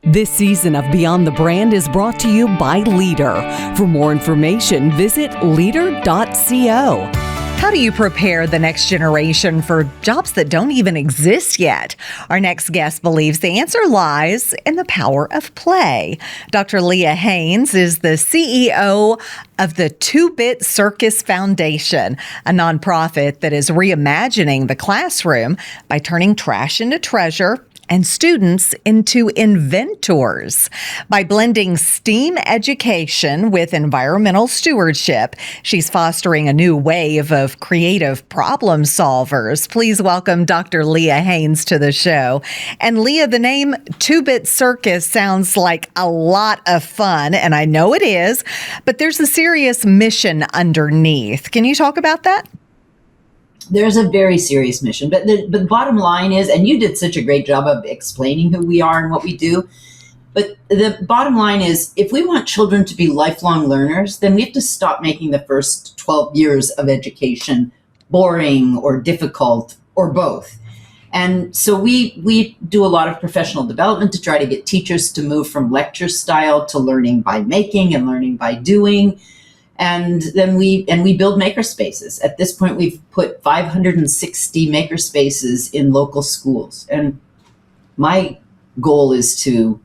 This season of Beyond the Brand is brought to you by Leader. For more information, visit leader.co. How do you prepare the next generation for jobs that don't even exist yet? Our next guest believes the answer lies in the power of play. Dr. Leah Hanes is the CEO of the Two Bit Circus Foundation, a nonprofit that is reimagining the classroom by turning trash into treasure and students into inventors. By blending STEAM education with environmental stewardship, she's fostering a new wave of creative problem solvers. Please welcome Dr. Leah Hanes to the show. And Leah, the name Two Bit Circus sounds like a lot of fun, and I know it is, but there's a serious mission underneath. Can you talk about that? There's a very serious mission, but the bottom line is, and you did such a great job of explaining who we are and what we do, but the bottom line is, if we want children to be lifelong learners, then we have to stop making the first 12 years of education boring or difficult or both. And so we do a lot of professional development to try to get teachers to move from lecture style to learning by making and learning by doing. And then we build makerspaces. At this point, we've put 560 makerspaces in local schools. And my goal is to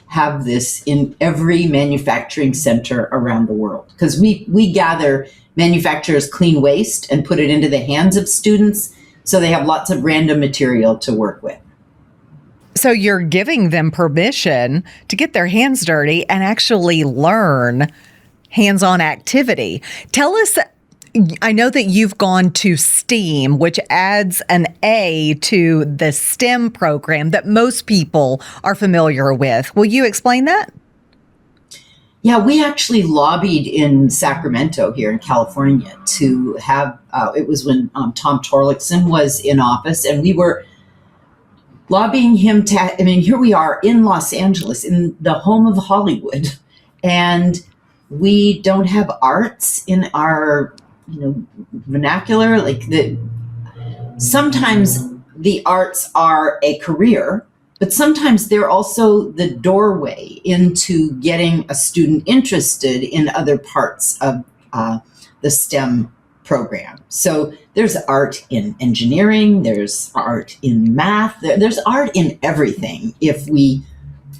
have this in every manufacturing center around the world. Because we gather manufacturers' clean waste and put it into the hands of students so they have lots of random material to work with. So you're giving them permission to get their hands dirty and actually learn hands-on activity. Tell us, I know that you've gone to STEAM, which adds an A to the STEM program that most people are familiar with. Will you explain that? Yeah, we actually lobbied in Sacramento here in California to have, it was when Tom Torlakson was in office, and we were lobbying him to, here we are in Los Angeles, in the home of Hollywood, and we don't have arts in our, vernacular. Sometimes the arts are a career, but sometimes they're also the doorway into getting a student interested in other parts of the STEM program. So there's art in engineering, there's art in math, there's art in everything if we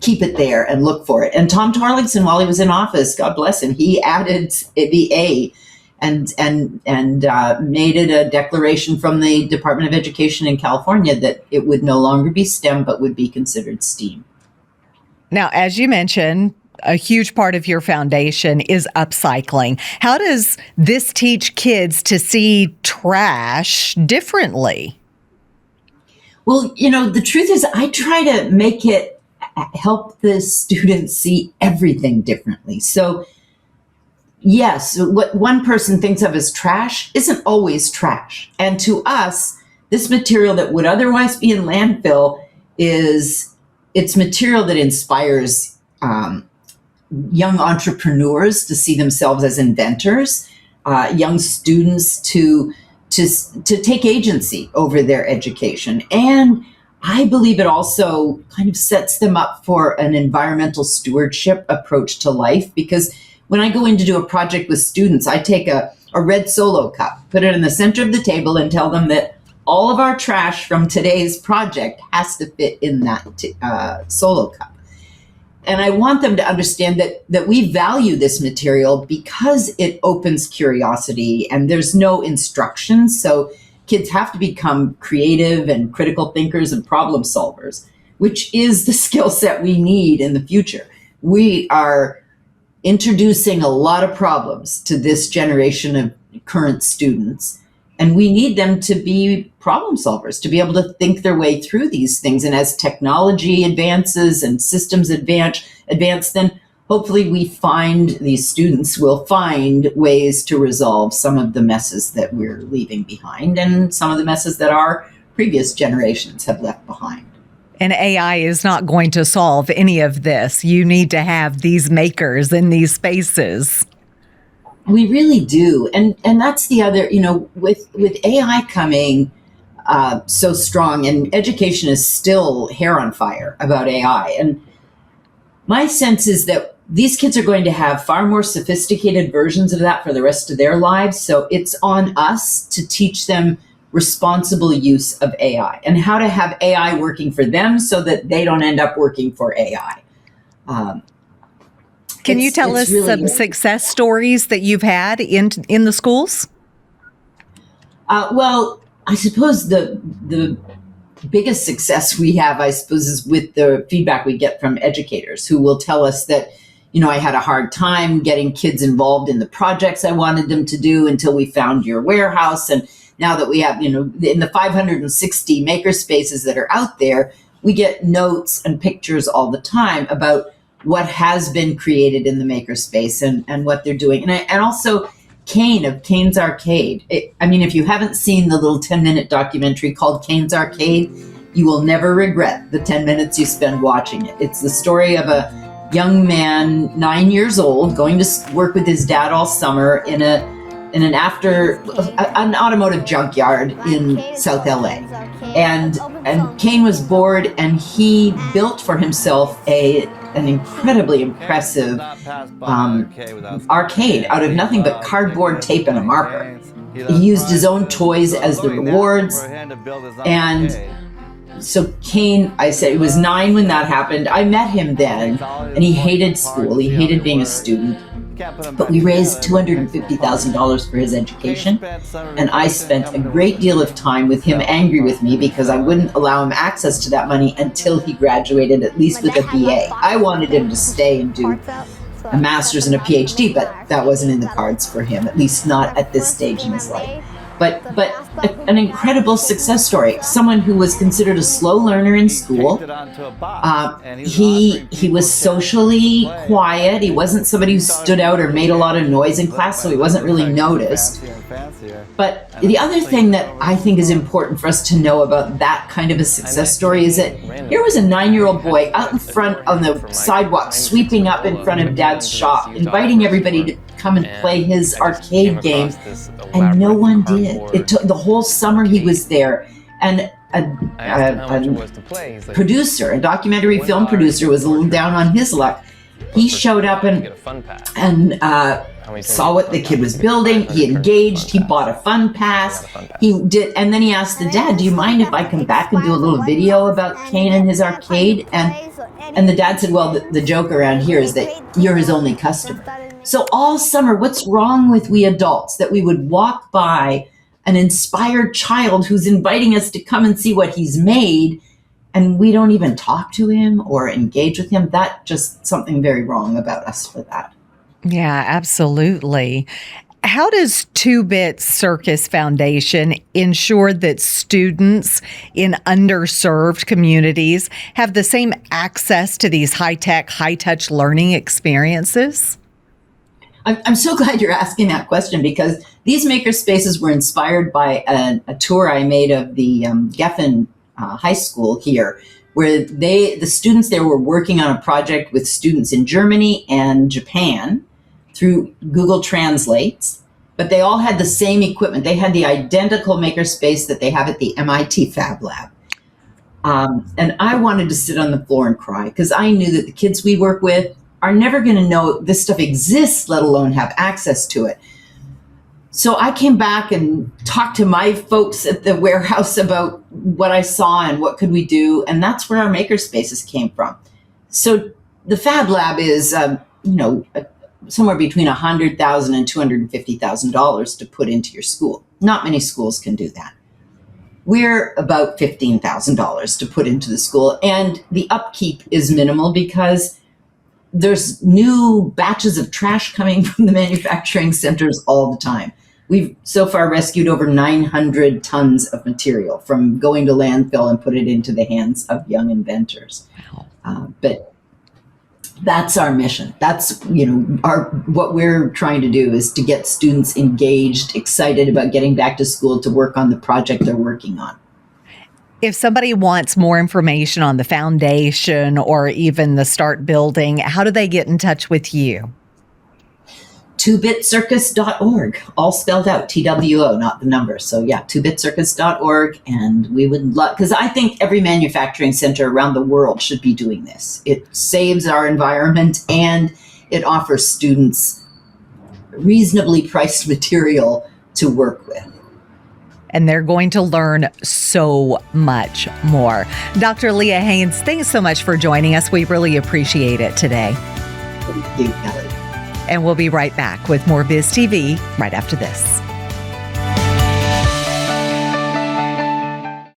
keep it there and look for it. And Tom Torlakson, while he was in office, God bless him, he added the A and made it a declaration from the Department of Education in California that it would no longer be STEM, but would be considered STEAM. Now, as you mentioned, a huge part of your foundation is upcycling. How does this teach kids to see trash differently? Well, the truth is I try to make it help the students see everything differently. So yes, what one person thinks of as trash isn't always trash. And to us, this material that would otherwise be in landfill it's material that inspires young entrepreneurs to see themselves as inventors, young students to take agency over their education. And I believe it also kind of sets them up for an environmental stewardship approach to life, because when I go in to do a project with students, I take a red Solo cup, put it in the center of the table, and tell them that all of our trash from today's project has to fit in that Solo cup. And I want them to understand that we value this material because it opens curiosity and there's no instructions. So kids have to become creative and critical thinkers and problem solvers, which is the skill set we need in the future. We are introducing a lot of problems to this generation of current students, and we need them to be problem solvers, to be able to think their way through these things. And as technology advances and systems advance, then hopefully these students will find ways to resolve some of the messes that we're leaving behind and some of the messes that our previous generations have left behind. And AI is not going to solve any of this. You need to have these makers in these spaces. We really do. And that's the other, with AI coming so strong, and education is still hair on fire about AI. And my sense is that these kids are going to have far more sophisticated versions of that for the rest of their lives. So it's on us to teach them responsible use of AI and how to have AI working for them so that they don't end up working for AI. Can you tell us really, some success stories that you've had in the schools? Well, I suppose the biggest success we have, I suppose, is with the feedback we get from educators who will tell us that, I had a hard time getting kids involved in the projects I wanted them to do until we found your warehouse. And now that we have, in the 560 maker spaces that are out there, we get notes and pictures all the time about what has been created in the maker space and what they're doing. And also Kane of Kane's Arcade. If you haven't seen the little 10-minute documentary called Kane's Arcade, you will never regret the 10 minutes you spend watching it. It's the story of a young man, 9 years old, going to work with his dad all summer in an automotive junkyard in South LA. And Kane was bored, and he built for himself an incredibly impressive arcade out of nothing but cardboard, tape, and a marker. He used his own toys as the rewards. And so Kane, I said, he was 9 when that happened. I met him then, and he hated school. He hated being a student. But we raised $250,000 for his education, and I spent a great deal of time with him angry with me because I wouldn't allow him access to that money until he graduated, at least with a BA. I wanted him to stay and do a master's and a PhD, but that wasn't in the cards for him, at least not at this stage in his life. But an incredible success story. Someone who was considered a slow learner in school. He was socially quiet. He wasn't somebody who stood out or made a lot of noise in class, so he wasn't really noticed. But the other thing that I think is important for us to know about that kind of a success story is that here was a 9-year-old boy out in front on the sidewalk, sweeping up in front of Dad's shop, inviting everybody to come and play his arcade game, and no one did. It took the whole summer he was there, and a producer, a documentary film producer, was a little down on his luck. He showed up and saw what the kid was building. He engaged. He bought a fun pass. He did, and then he asked the dad, "Do you mind if I come back and do a little video about Kane and his arcade?" And the dad said, "Well, the joke around here is that you're his only customer." So all summer, what's wrong with we adults that we would walk by an inspired child who's inviting us to come and see what he's made, and we don't even talk to him or engage with him? That's just something very wrong about us for that. Yeah, absolutely. How does Two Bit Circus Foundation ensure that students in underserved communities have the same access to these high-tech, high-touch learning experiences? I'm so glad you're asking that question, because these maker spaces were inspired by a tour I made of the Geffen High School here, where the students there were working on a project with students in Germany and Japan through Google Translates, but they all had the same equipment. They had the identical maker space that they have at the MIT Fab Lab. And I wanted to sit on the floor and cry, because I knew that the kids we work with are never going to know this stuff exists, let alone have access to it. So I came back and talked to my folks at the warehouse about what I saw and what could we do, and that's where our maker spaces came from. So the Fab Lab is, somewhere between $100,000 and $250,000 to put into your school. Not many schools can do that. We're about $15,000 to put into the school, and the upkeep is minimal because there's new batches of trash coming from the manufacturing centers all the time. We've so far rescued over 900 tons of material from going to landfill and put it into the hands of young inventors. But that's our mission. That's, what we're trying to do is to get students engaged, excited about getting back to school to work on the project they're working on. If somebody wants more information on the foundation or even the Start Building, how do they get in touch with you? twobitcircus.org, all spelled out, TWO, not the number. So yeah, twobitcircus.org. And we would love, because I think every manufacturing center around the world should be doing this. It saves our environment and it offers students reasonably priced material to work with. And they're going to learn so much more. Dr. Leah Hanes, thanks so much for joining us. We really appreciate it today. Thank you, Kelli. And we'll be right back with more BizTV right after this.